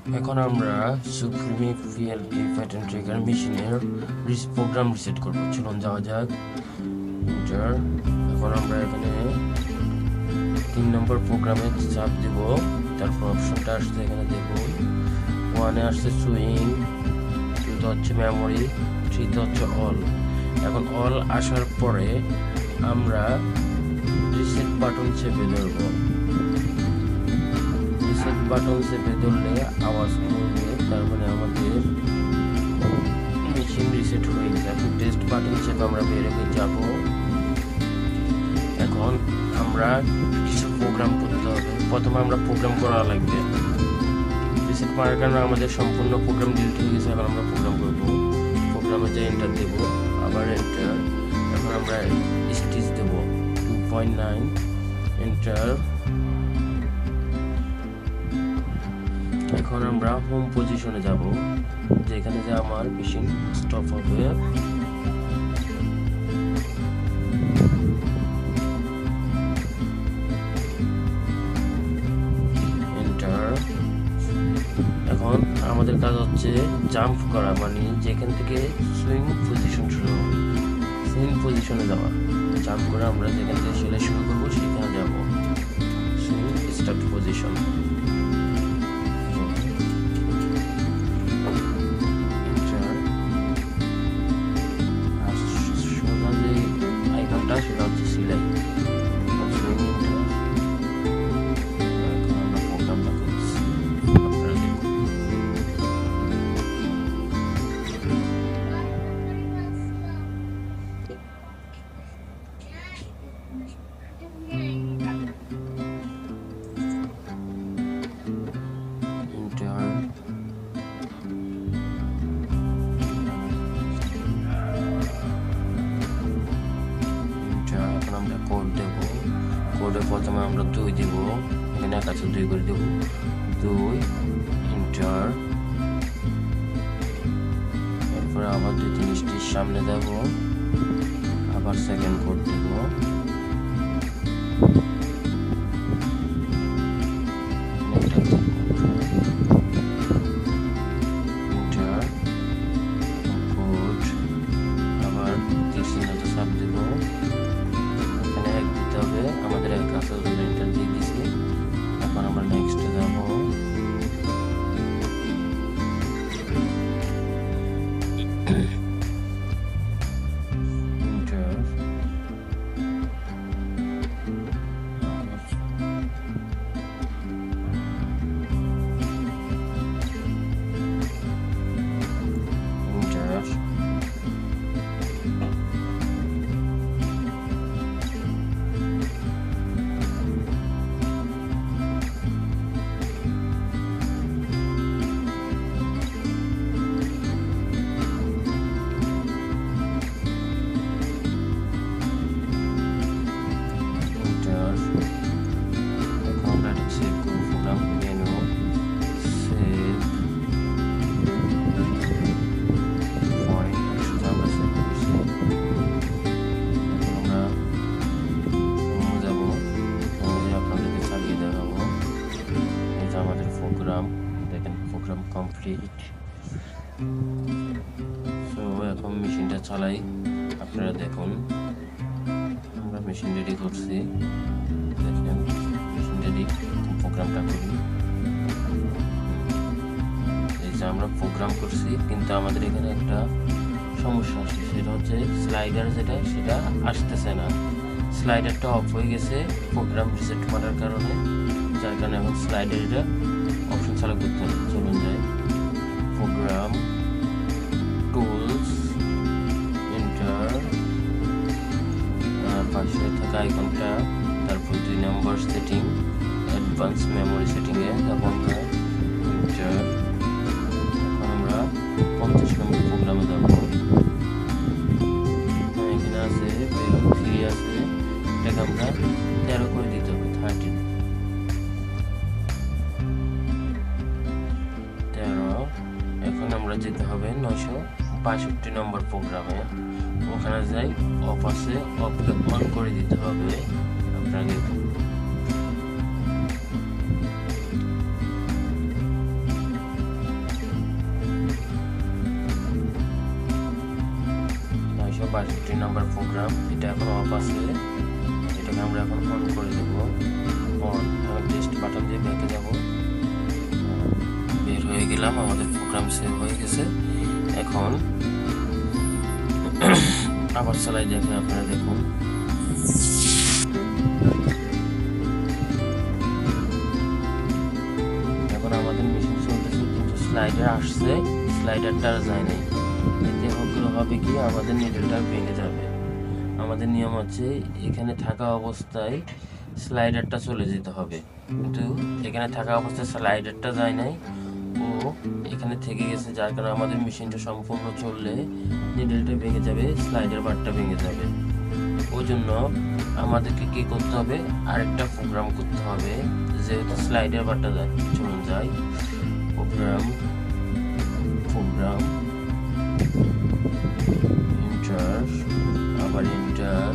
এখন আমরা সুপ্রিমি PLD pattern trigger মেশিনের প্রোগ্রাম রিসেট করব। চলুন যাওয়া যাক। এন্টার। এখন আমরা এখানে 3 নম্বর প্রোগ্রামে চাপ দেব। তারপর অপশনটা আসছে, এখানে দেব 1 এ আসছে সুইং, 2 হচ্ছে মেমোরি, 3 হচ্ছে অল। এখন অল আসার পরে আমরা রিসেট বাটন চেপে ধরব। রিসেট বাটন চেপে ধরলে আওয়াজ করবে, তার মানে আমাদের মেশিন রিসেট হয়ে গেছে। এখন টেস্ট বাটন চেপে আমরা বের হয়ে যাব। এখন আমরা কিছু প্রোগ্রাম করতে হবে। প্রথমে আমরা প্রোগ্রাম করা লাগবে। রিসেট করার কারণে আমাদের সম্পূর্ণ প্রোগ্রাম ডিলিট হয়ে গেছে। এখন আমরা প্রোগ্রাম করব। প্রোগ্রামে যে এন্টার দেব, আবার এন্টার। এখন আমরা স্টিচ দেব 2.9, এন্টার। এখন আমরা হোম পজিশনে যাব, যেখানে যে আমার মেশিন স্টপ হবে। এন্টার। এখন আমাদের কাজ হচ্ছে জাম্প করা, মানে যেখান থেকে সুইং পজিশন শুরু হবে, সুইং পজিশনে যাওয়া। জাম্প করে আমরা যেখান থেকে সেলাই শুরু করবো সেখানে যাব, সুইং স্টার্ট পজিশন। সেটা হচ্ছে সিলাই। আমরা প্রোগ্রামটা করছি, আপনারা দেখুন। আমরা কোড দেব। কোডে প্রথমে আমরা 2 দিব, এখানে কাছে 2 করে দেব, 2 এন্টার। এরপরে আবার 2-3 স্টেজ সামনে যাব, আবার সেকেন্ড কোড দেব। এন্টার, কোড, আবার 3 চিহ্নতে চাপ দেব। আমাদের এক কাছে এন্টার দিয়ে দিছি। এখন আমরা নেক্সটে যাব। এন্টার। এন্টার। দেখেন প্রোগ্রাম কমপ্লিট। সো এখন মেশিনটা চালাই, আপনারা দেখুন। আমরা মেশিন রেডি করছি, দেখেন মেশিন রেডি। প্রোগ্রামটা করি। এই যে আমরা প্রোগ্রাম করছি, কিন্তু আমাদের এখানে একটা সমস্যা আছে, সেটা হচ্ছে স্লাইডার যেটা সেটা আসতেছে না। স্লাইডারটা অফ হয়ে গেছে প্রোগ্রাম রিসেট করার কারণে, যার কারণে এখন স্লাইডার এটা অপশন চালু করতে হবে। চলুন যাই, প্রোগ্রাম, টুলস, এন্টার, পাশে থাকা আইকনটা, তারপর 2 নম্বর সেটিং, অ্যাডভান্স মেমোরি সেটিংয়ে যাব আমরা। এন্টার। এখন আমরা 50 নম্বর প্রোগ্রামে যাব। এখানে আছে 3 আছে, এটাকে আমরা 13 করে দিতে হবে, 13। এখন আমরা যেতে হবে 962 নম্বর প্রোগ্রামে। ওখানে যাই, অফ আছে, অফকে অন করে দিতে হবে। আপনারা দেখুন, 62 নাম্বার প্রোগ্রাম, এটা এখন অফ আছে, এটাকে আমরা এখন অন করে দেবো। অন, টেস্ট বাটন দিয়ে ব্যাকে যাব, বের হয়ে গেলাম, আমাদের প্রোগ্রাম সেভ হয়ে গেছে। এখন আবার চালাই দেখেন, আপনারা দেখুন এখন আমাদের মেশিন চলতেছে, কিন্তু স্লাইডার আসছে, স্লাইডারটা আর যায় নাই। এতে হবে কি, আমাদের নিডলটা ভেঙে যাবে। আমাদের নিয়ম হচ্ছে এখানে থাকা অবস্থায় স্লাইডারটা চলে যেতে হবে, কিন্তু এখানে থাকা অবস্থায় স্লাইডারটা যায় নাই, ও এখানে থেকে গেছে, যার কারণে আমাদের মেশিনটা সম্পূর্ণ চললে নিডলটা ভেঙে যাবে, স্লাইডার বারটা ভেঙে যাবে। ওই জন্য আমাদেরকে কি করতে হবে, আরেকটা প্রোগ্রাম করতে হবে, যেহেতু স্লাইডার বারটা যায়। চলুন যাই, প্রোগ্রাম এন্টার, আবার এন্টার।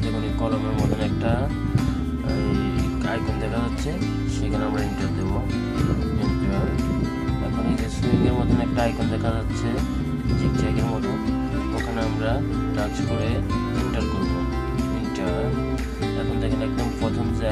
দেখুন এই কলমের মতন একটা আইকন দেখা যাচ্ছে, সেখানে আমরা এন্টার দেব, এন্টার। এখন এই যে সুইং এর মতন একটা আইকন দেখা যাচ্ছে, জিগজ্যাগের মতন, ওখানে আমরা টাচ করে এন্টার করব, এন্টার। এখন দেখেন একদম প্রথম যে